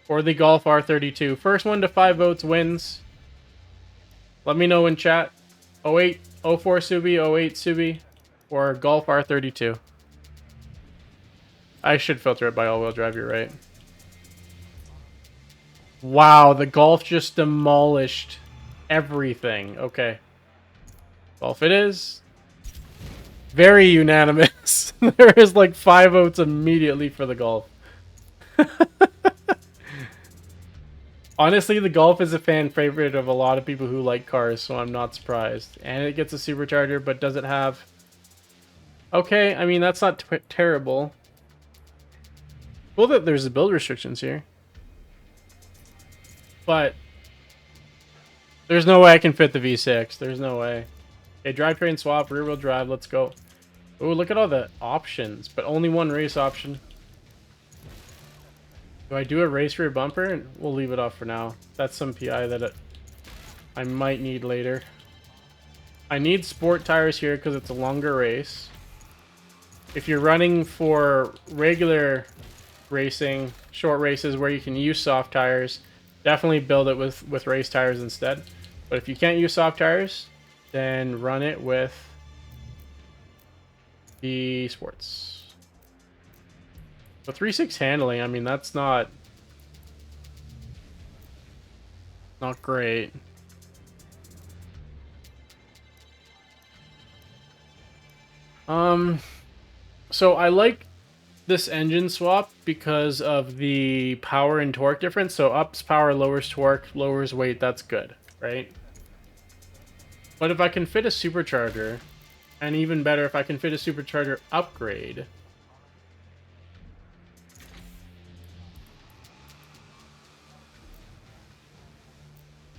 or the Golf R32. First one to 5 votes wins. Let me know in chat. 08, 04 Subi, 08 Subi, or Golf R32. I should filter it by all-wheel drive, you're right. Wow, the Golf just demolished everything. Okay. Golf it is. Very unanimous. There is like 5 votes immediately for the Golf. Honestly, the Golf is a fan favorite of a lot of people who like cars, so I'm not surprised. And it gets a supercharger, but does it have... Okay, I mean, that's not terrible. Well, that there's the build restrictions here. But there's no way I can fit the V6. There's no way. Okay, drivetrain swap, rear-wheel drive, let's go. Oh, look at all the options, but only one race option. Do I do a race rear bumper? We'll leave it off for now. That's some PI that I might need later. I need sport tires here because it's a longer race. If you're running for regular racing, short races where you can use soft tires, definitely build it with race tires instead. But if you can't use soft tires, then run it with the sports. But 3.6 handling, I mean, that's not great. So I like this engine swap because of the power and torque difference. So ups power, lowers torque, lowers weight, that's good, right? But if I can fit a supercharger, and even better if I can fit a supercharger upgrade,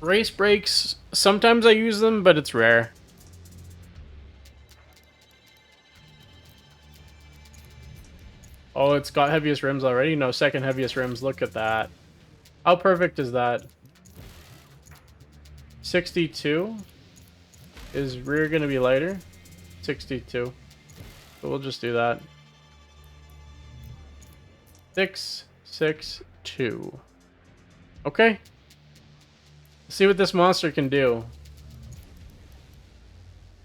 race brakes, sometimes I use them, but it's rare. Oh, it's got heaviest rims already? No, second heaviest rims. Look at that. How perfect is that? 62? Is rear going to be lighter? 62. So we'll just do that. 662. Okay. Let's see what this monster can do.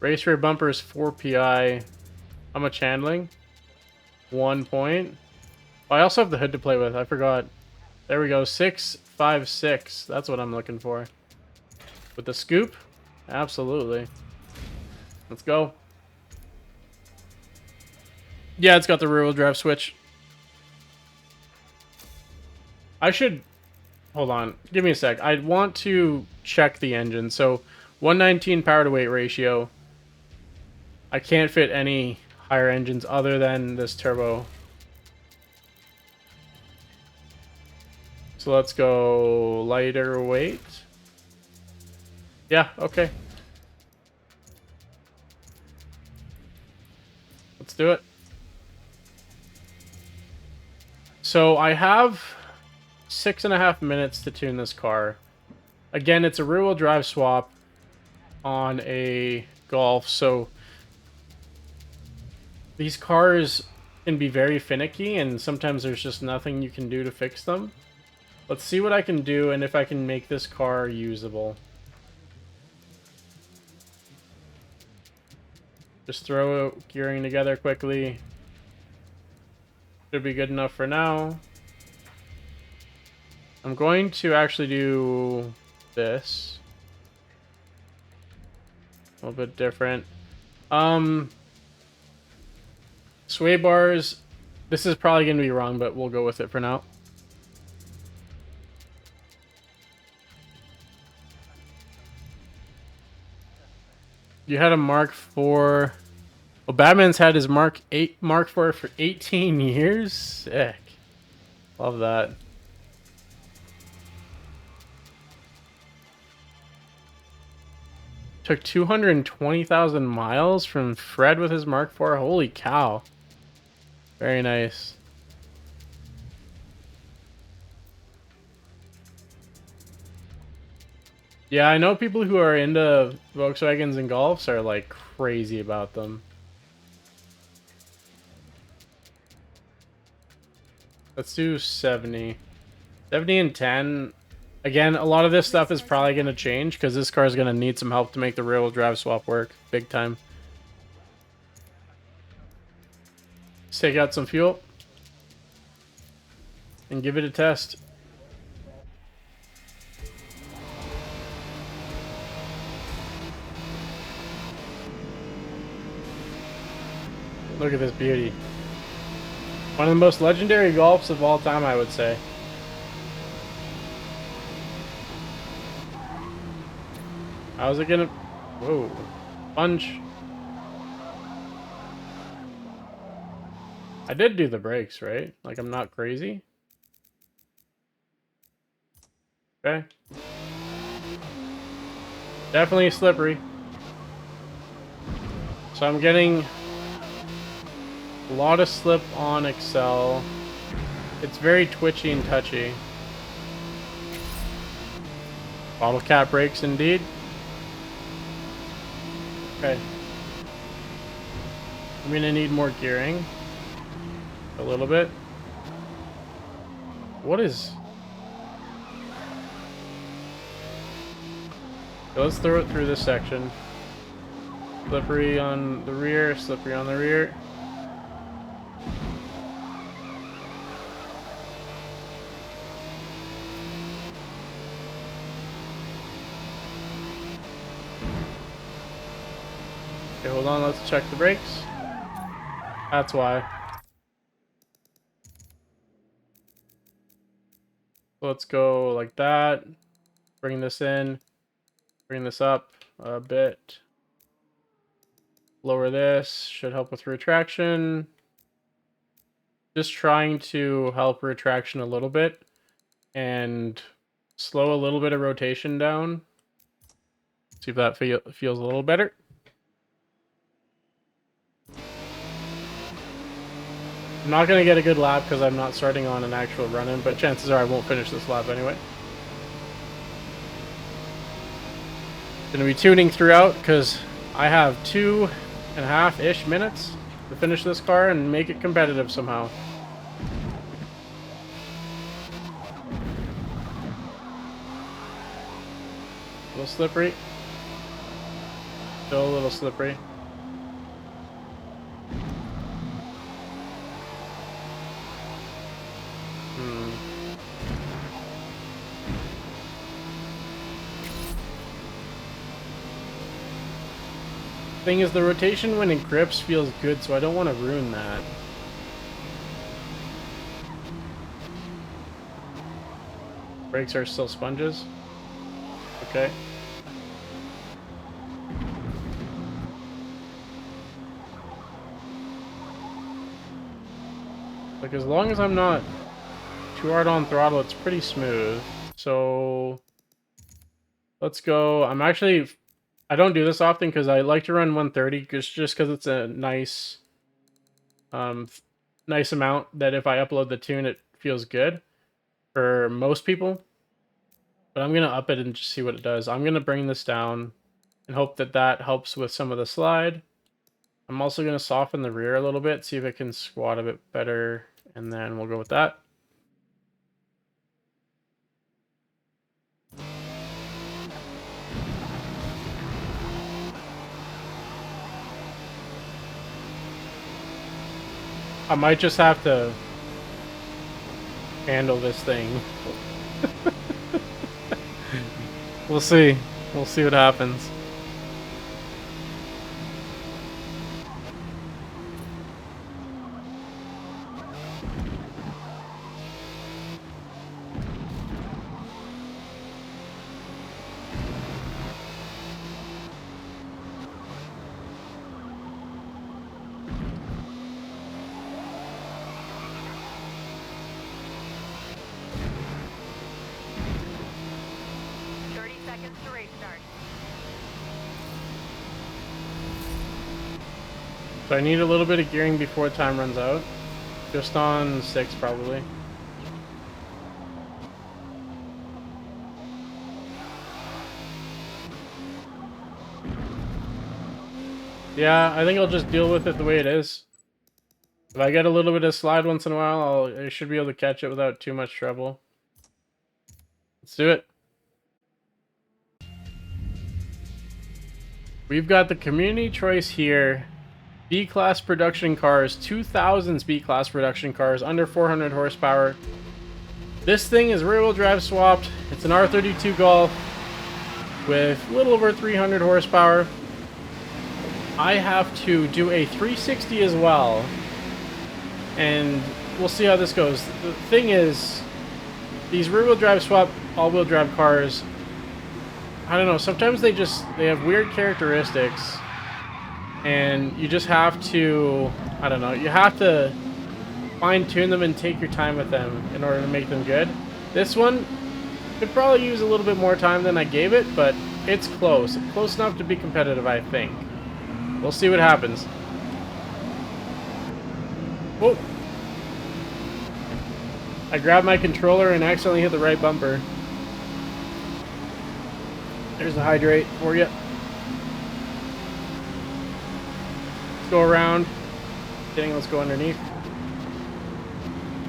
Race rear bumper is 4 PI. How much handling? 1 point. Oh, I also have the hood to play with. I forgot. There we go. 656. That's what I'm looking for. With the scoop? Absolutely. Let's go. Yeah, it's got the rear-wheel drive switch. I should... Hold on. Give me a sec. I want to check the engine. So, 119 power to weight ratio. I can't fit any higher engines other than this turbo. So let's go lighter weight. Yeah, okay. Let's do it. So I have 6.5 minutes to tune this car. Again, it's a rear-wheel drive swap on a Golf, so these cars can be very finicky, and sometimes there's just nothing you can do to fix them. Let's see what I can do, and if I can make this car usable. Just throw gearing together quickly. Should be good enough for now. I'm going to actually do this. A little bit different. Sway bars. This is probably going to be wrong, but we'll go with it for now. You had a Mark IV. Well, Batman's had his Mark IV for 18 years? Sick. Love that. Took 220,000 miles from Fred with his Mark IV. Holy cow. Very nice. Yeah, I know people who are into Volkswagens and Golfs are like crazy about them. Let's do 70. 70 and 10. Again, a lot of this stuff is probably going to change because this car is going to need some help to make the rear-wheel drive swap work. Big time. Let's take out some fuel and give it a test. Look at this beauty. One of the most legendary Golfs of all time, I would say. How's it gonna... Whoa. Sponge. I did do the brakes, right? Like, I'm not crazy. Okay. Definitely slippery. So I'm getting a lot of slip on Excel. It's very twitchy and touchy. Bottle cap brakes indeed. Okay. I'm gonna need more gearing. A little bit. What is... Let's throw it through this section. Slippery on the rear, slippery on the rear. Okay, hold on, let's check the brakes. That's why. Let's go like that. Bring this in. Bring this up a bit. Lower this. Should help with retraction. Just trying to help retraction a little bit. And slow a little bit of rotation down. See if that feels a little better. I'm not going to get a good lap because I'm not starting on an actual run-in, but chances are I won't finish this lap anyway. Going to be tuning throughout because I have 2.5-ish minutes to finish this car and make it competitive somehow. A little slippery. Still a little slippery. Thing is, the rotation when it grips feels good, so I don't want to ruin that. Brakes are still sponges. Okay. Like, as long as I'm not too hard on throttle, it's pretty smooth. So let's go. I don't do this often because I like to run 130 just because it's a nice nice amount that if I upload the tune, it feels good for most people. But I'm going to up it and just see what it does. I'm going to bring this down and hope that that helps with some of the slide. I'm also going to soften the rear a little bit, see if it can squat a bit better, and then we'll go with that. I might just have to handle this thing. We'll see. We'll see what happens. So I need a little bit of gearing before time runs out. Just on 6 probably. Yeah, I think I'll just deal with it the way it is. If I get a little bit of slide once in a while, I should be able to catch it without too much trouble. Let's do it. We've got the community choice here. B-class production cars, 2000s B-class production cars, under 400 horsepower. This thing is rear-wheel drive swapped. It's an R32 Golf with a little over 300 horsepower. I have to do a 360 as well, and we'll see how this goes. The thing is, these rear-wheel drive swap all-wheel drive cars, I don't know, sometimes they have weird characteristics, and you just have to, I don't know, you have to fine-tune them and take your time with them in order to make them good. This one could probably use a little bit more time than I gave it, but it's close. Close enough to be competitive, I think. We'll see what happens. Whoa. I grabbed my controller and accidentally hit the right bumper. There's the hydrate for you. Let's go around. Dang, let's go underneath.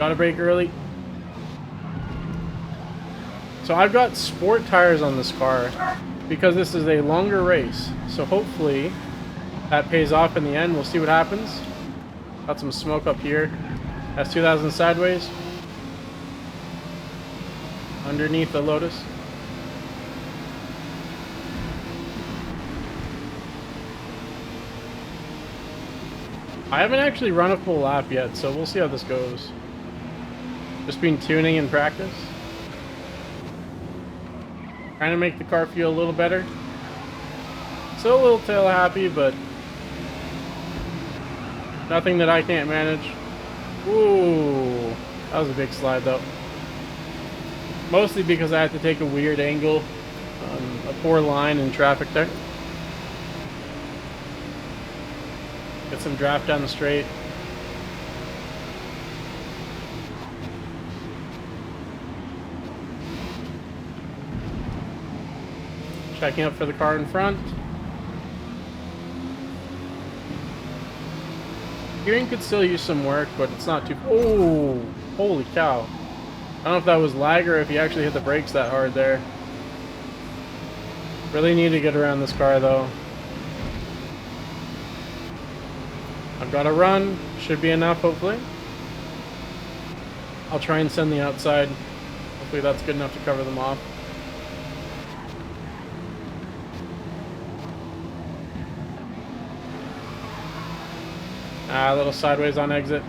Gotta brake early. So I've got sport tires on this car because this is a longer race. So hopefully that pays off in the end. We'll see what happens. Got some smoke up here. That's 2000 sideways. Underneath the Lotus. I haven't actually run a full lap yet, so we'll see how this goes. Just been tuning in practice. Trying to make the car feel a little better. Still a little tail happy, but nothing that I can't manage. Ooh, that was a big slide though. Mostly because I had to take a weird angle on a poor line in traffic there. Get some draft down the straight. Checking up for the car in front. Steering could still use some work, but it's not too... Oh, holy cow. I don't know if that was lag or if he actually hit the brakes that hard there. Really need to get around this car though. I've got a run. Should be enough, hopefully. I'll try and send the outside. Hopefully that's good enough to cover them off. A little sideways on exit.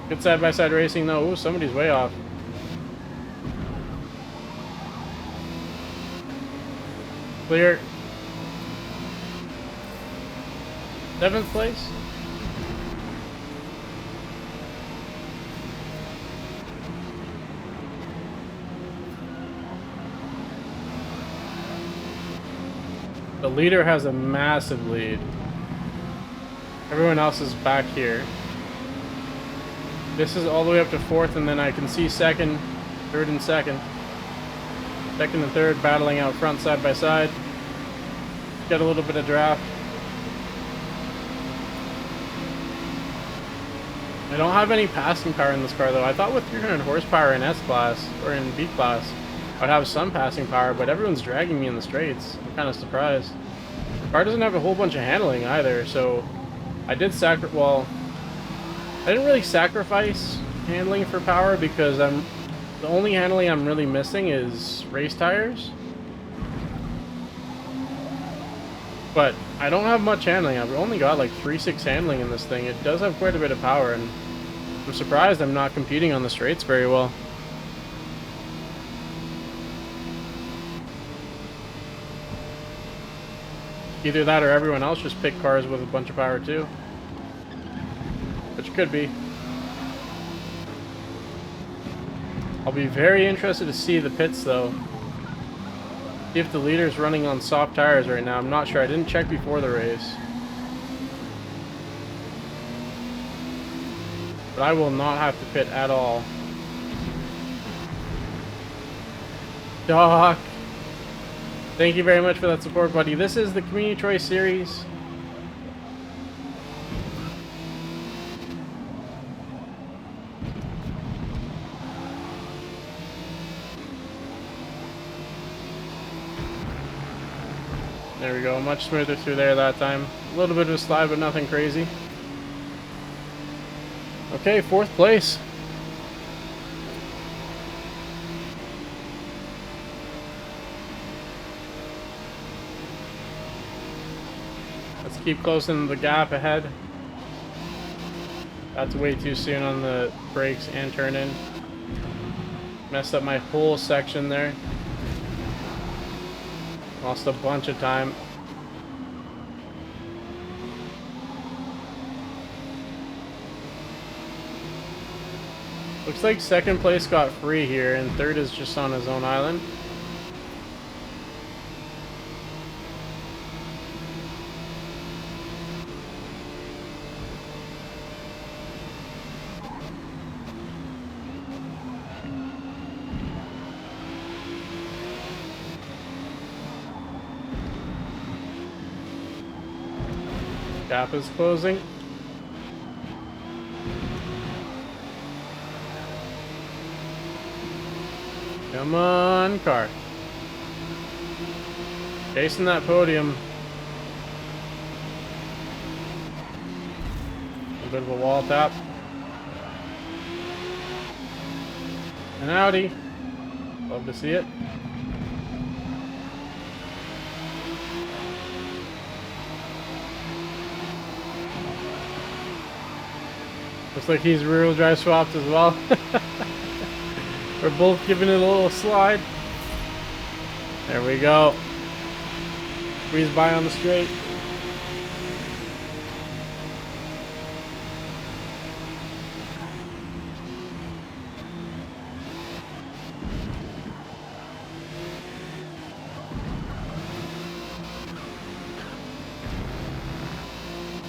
Good side-by-side racing though. Ooh, somebody's way off. Clear. 7th place. The leader has a massive lead. Everyone else is back here. This is all the way up to 4th, and then I can see 2nd, 3rd, and 2nd. 2nd and 3rd battling out front side by side. Get a little bit of draft. I don't have any passing power in this car though. I thought with 300 horsepower in S-Class, or in B-Class, I'd have some passing power, but everyone's dragging me in the straights. I'm kind of surprised. The car doesn't have a whole bunch of handling either, so I did I didn't really sacrifice handling for power because the only handling I'm really missing is race tires. But I don't have much handling. I've only got like 3.6 handling in this thing. It does have quite a bit of power, and I'm surprised I'm not competing on the straights very well. Either that or everyone else just picked cars with a bunch of power too. Which could be. I'll be very interested to see the pits though. See if the leader's running on soft tires right now. I'm not sure. I didn't check before the race. But I will not have to pit at all. Doc! Thank you very much for that support, buddy. This is the Community Choice Series. There we go, much smoother through there that time. A little bit of a slide, but nothing crazy. Okay, 4th place. Let's keep closing the gap ahead. That's way too soon on the brakes and turn in. Messed up my whole section there. Lost a bunch of time. Looks like 2nd place got free here, and 3rd is just on his own island. Gap is closing. Come on, car. Chasing that podium. A bit of a wall tap. An Audi. Love to see it. Looks like he's rear-wheel drive swapped as well. We're both giving it a little slide. There we go. Squeeze by on the straight.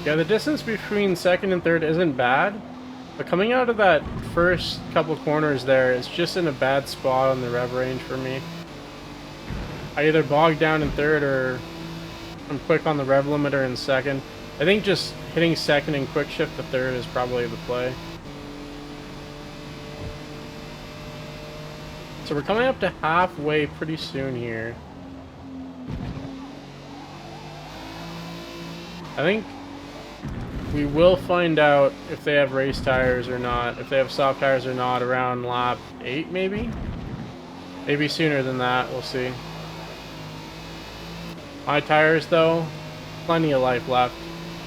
Yeah, the distance between 2nd and 3rd isn't bad. But coming out of that first couple corners there, it's just in a bad spot on the rev range for me. I either bog down in 3rd or I'm quick on the rev limiter in 2nd. I think just hitting 2nd and quick shift to 3rd is probably the play. So we're coming up to halfway pretty soon here. I think we will find out if they have race tires or not, if they have soft tires or not, around lap 8 maybe? Maybe sooner than that, we'll see. My tires though, plenty of life left.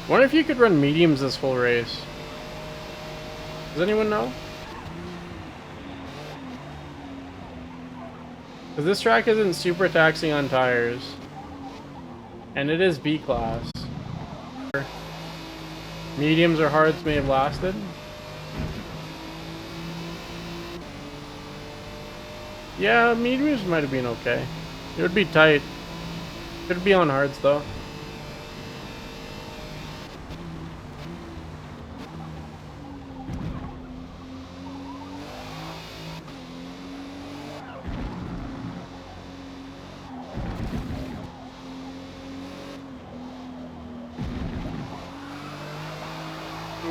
Wonder if you could run mediums this whole race. Does anyone know? Because this track isn't super taxing on tires. And it is B class. Mediums or hards may have lasted. Yeah, mediums might have been okay. It would be tight. Could be on hards though.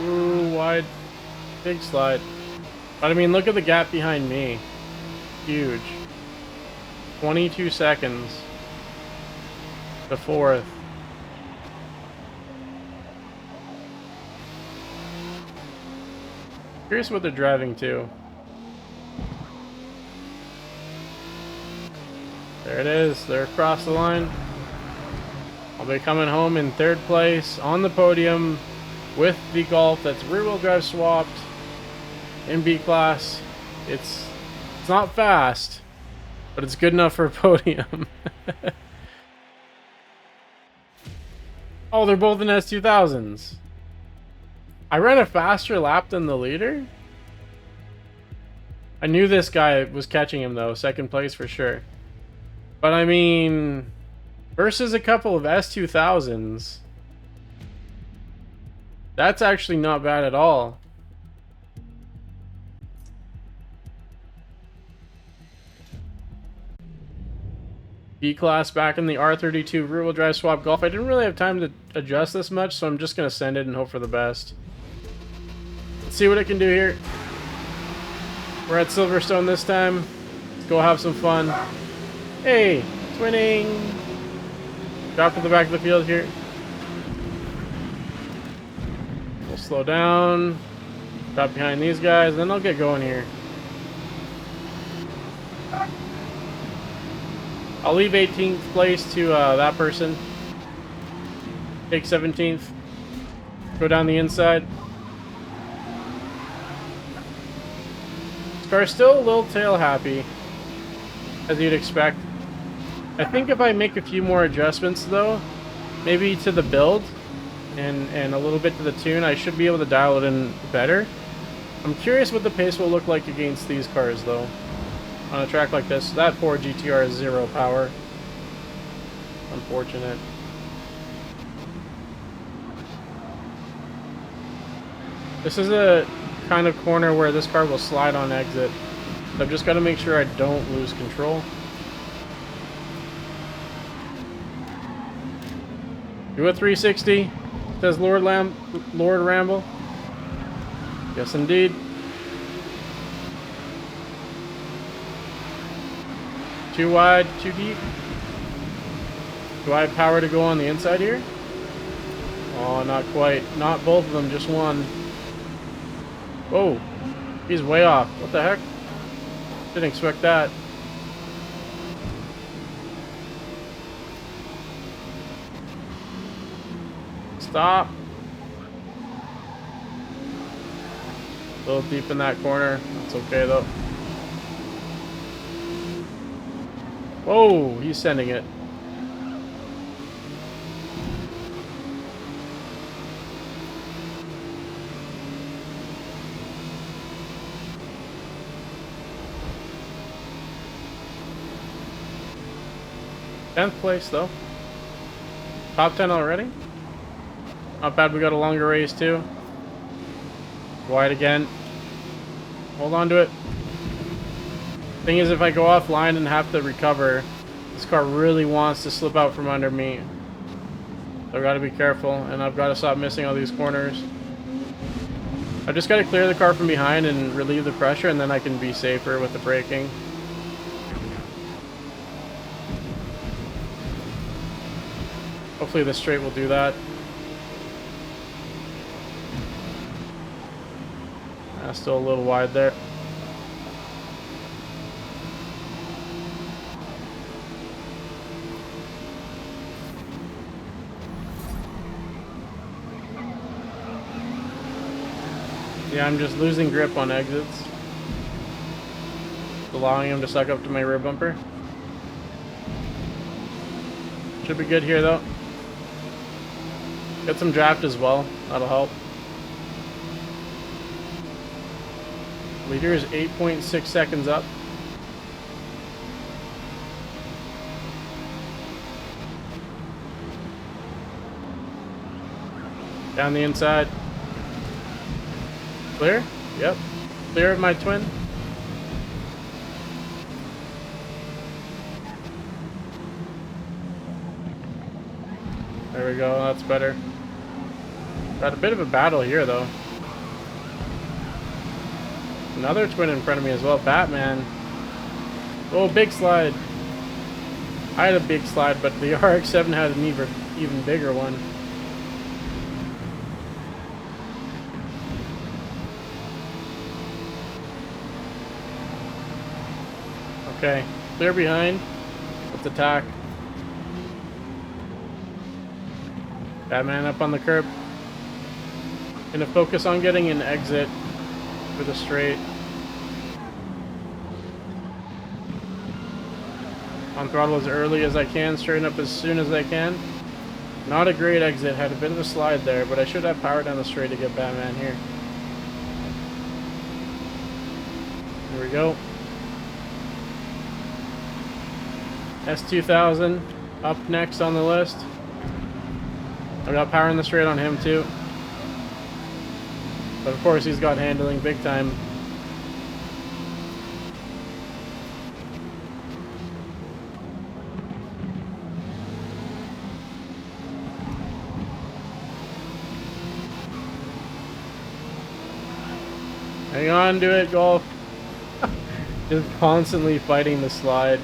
Ooh, wide. Big slide. But I mean, look at the gap behind me. Huge. 22 seconds. The 4th. Curious what they're driving to. There it is. They're across the line. I'll be coming home in 3rd place on the podium with the Golf that's rear-wheel drive swapped in B class. It's not fast, but it's good enough for a podium. Oh, they're both in S2000s. I ran a faster lap than the leader. I knew this guy was catching him though, 2nd place for sure. But I mean, versus a couple of S2000s, that's actually not bad at all. B-Class back in the R32 rear-wheel drive swap Golf. I didn't really have time to adjust this much, so I'm just going to send it and hope for the best. Let's see what it can do here. We're at Silverstone this time. Let's go have some fun. Hey, it's winning. Drop to the back of the field here. We'll slow down. Drop behind these guys, then I'll get going here. I'll leave 18th place to that person. Take 17th. Go down the inside. This car's still a little tail happy, as you'd expect. I think if I make a few more adjustments though, maybe to the build and a little bit to the tune, I should be able to dial it in better. I'm curious what the pace will look like against these cars though. On a track like this, that poor GTR is 0 power. Unfortunate. This is a kind of corner where this car will slide on exit. So I've just got to make sure I don't lose control. Do a 360, says Lord Ramble. Yes, indeed. Too wide, too deep. Do I have power to go on the inside here? Oh, not quite. Not both of them, just one. Whoa, he's way off. What the heck? Didn't expect that. Stop. A little deep in that corner. That's okay though. Whoa, he's sending it. Tenth place though. Top 10 already. Not bad, we got a longer race too. Wide again. Hold on to it. Thing is, if I go offline and have to recover, this car really wants to slip out from under me. So I've got to be careful, and I've got to stop missing all these corners. I've just got to clear the car from behind and relieve the pressure, and then I can be safer with the braking. Hopefully this straight will do that. Still a little wide there. Yeah, I'm just losing grip on exits. Allowing him to suck up to my rear bumper. Should be good here though. Get some draft as well. That'll help. Leader is 8.6 seconds up. Down the inside. Clear? Yep. Clear of my twin. There we go, that's better. Got a bit of a battle here though. Another twin in front of me as well, Batman. Oh, big slide. I had a big slide, but the RX-7 had an even bigger one. Okay, clear behind. Let's attack. Batman up on the curb. Gonna focus on getting an exit for the straight. On throttle as early as I can, straighten up as soon as I can. Not a great exit, had a bit of a slide there, but I should have power down the straight to get Batman here. There we go. S2000 up next on the list. I got power in the straight on him too. But of course he's got handling big time. Hang on to it, Golf. Just constantly fighting the slide.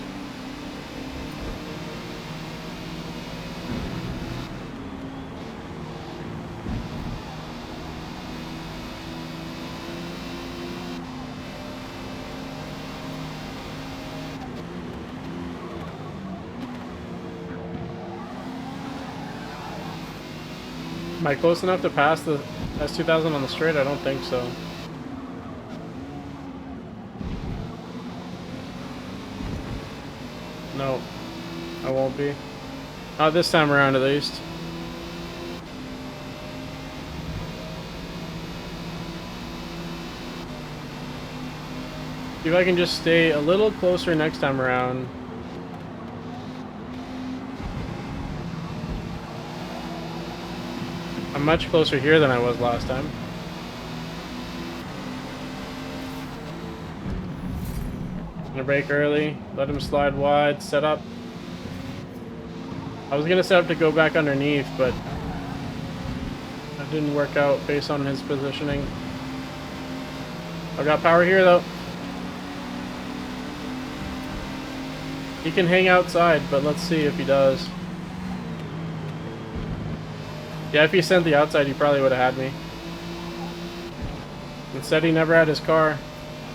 Am I close enough to pass the S2000 on the straight? I don't think so. No, I won't be. Not this time around, at least. See if I can just stay a little closer next time around. I'm much closer here than I was last time. Gonna brake early, let him slide wide, set up. I was gonna set up to go back underneath, but that didn't work out based on his positioning. I've got power here though. He can hang outside, but let's see if he does. Yeah, if he sent the outside, he probably would have had me. Instead, he never had his car.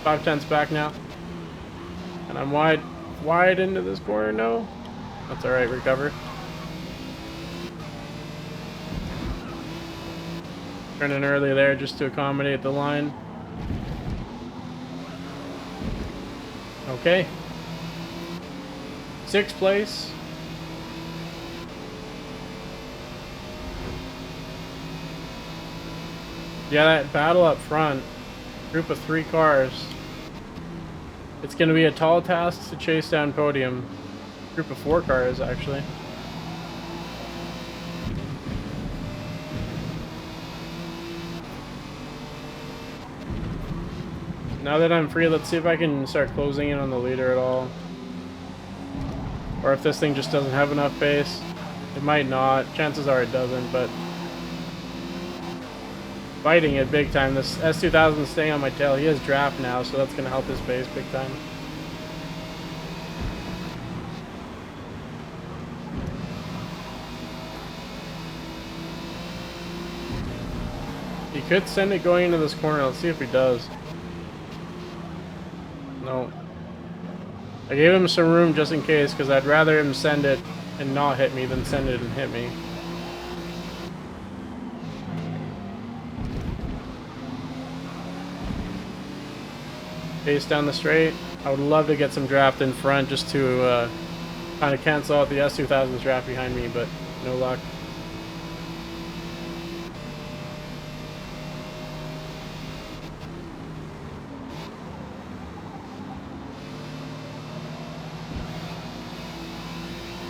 5/10ths back now. And I'm wide into this corner, no? That's alright, recover. Turning early there just to accommodate the line. Okay. 6th place. Yeah, that battle up front. Group of 3 cars. It's going to be a tall task to chase down podium. Group of 4 cars, actually. Now that I'm free, let's see if I can start closing in on the leader at all. Or if this thing just doesn't have enough pace. It might not. Chances are it doesn't, but... fighting it big time. This S2000 is staying on my tail. He has draft now, so that's going to help his base big time. He could send it going into this corner. Let's see if he does. No. I gave him some room just in case, because I'd rather him send it and not hit me than send it and hit me. Pace down the straight. I would love to get some draft in front just to kind of cancel out the S2000's draft behind me, but no luck.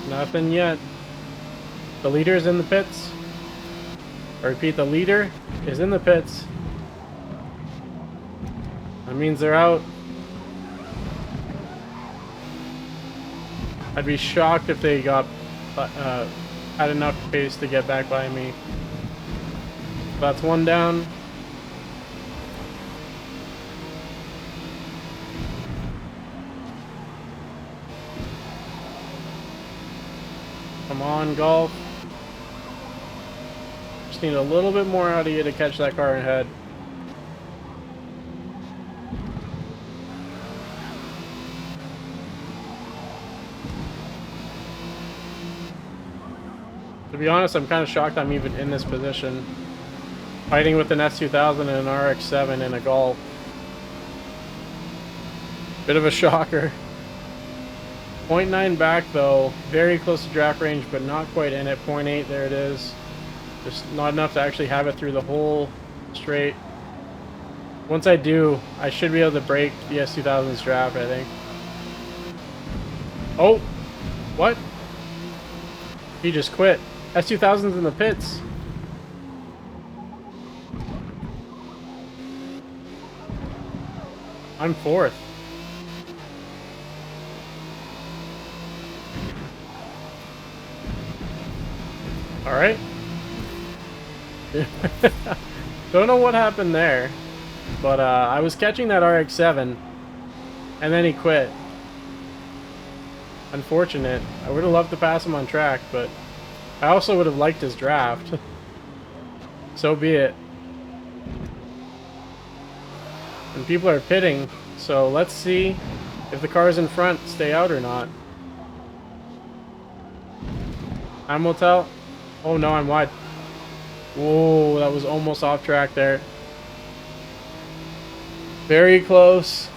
Nothing yet. The leader is in the pits. I repeat, the leader is in the pits. That means they're out. I'd be shocked if they got had enough pace to get back by me. That's one down. Come on, Golf. Just need a little bit more out of you to catch that car ahead. To be honest, I'm kind of shocked I'm even in this position. Fighting with an S2000 and an RX-7 in a Golf. Bit of a shocker. 0.9 back though, very close to draft range, but not quite in it. 0.8, there it is. Just not enough to actually have it through the whole straight. Once I do, I should be able to break the S2000's draft, I think. Oh! What? He just quit. S2000's in the pits. I'm 4th. Alright. Don't know what happened there, but I was catching that RX-7 and then he quit. Unfortunate. I would have loved to pass him on track, but I also would have liked his draft. So be it. And people are pitting, so let's see if the cars in front stay out or not. Time will tell. Oh no, I'm wide. Whoa, that was almost off track there. Very close.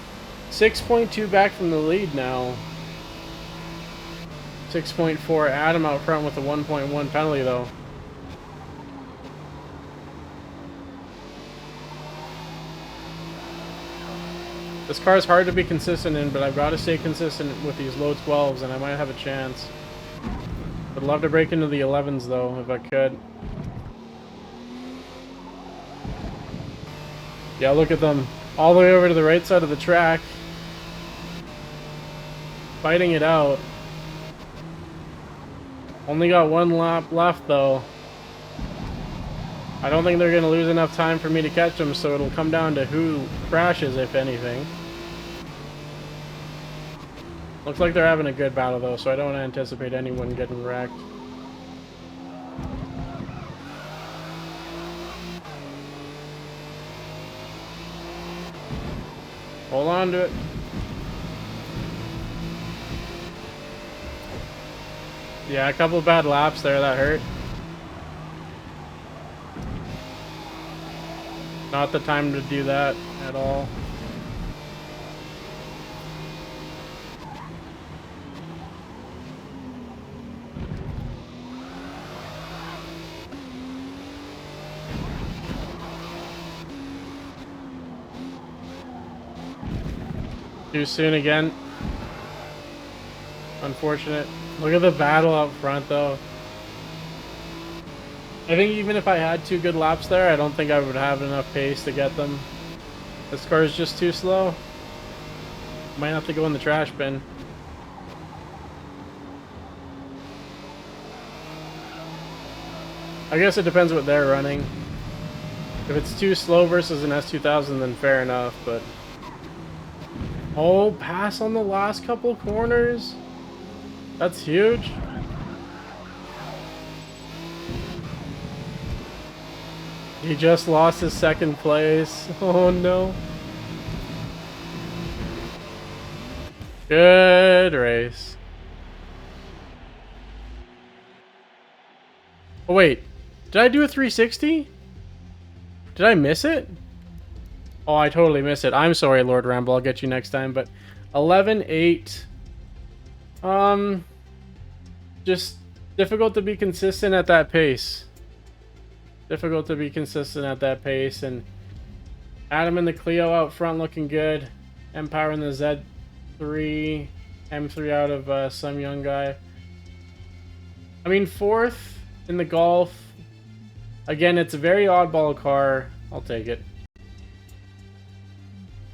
6.2 back from the lead now. 6.4. Adam out front with a 1.1 penalty though. This car is hard to be consistent in, but I've got to stay consistent with these low 12s and I might have a chance. Would love to break into the 11s though, if I could. Yeah, look at them. All the way over to the right side of the track. Fighting it out. Only got one lap left though. I don't think they're going to lose enough time for me to catch them, so it'll come down to who crashes, if anything. Looks like they're having a good battle though, so I don't anticipate anyone getting wrecked. Hold on to it. Yeah, a couple of bad laps there, that hurt. Not the time to do that at all. Too soon again. Unfortunate. Look at the battle out front though. I think even if I had 2 good laps there, I don't think I would have enough pace to get them. This car is just too slow. Might have to go in the trash bin. I guess it depends what they're running. If it's too slow versus an S2000, then fair enough, but... Oh, pass on the last couple corners? That's huge. He just lost his 2nd place. Oh no. Good race. Oh wait, did I do a 360? Did I miss it? Oh, I totally missed it. I'm sorry, Lord Ramble. I'll get you next time. But 11-8. Just difficult to be consistent at that pace. Difficult to be consistent at that pace. And Adam in the Clio out front looking good. Empire in the Z3. M3 out of some young guy. I mean, 4th in the Golf. Again, it's a very oddball car. I'll take it.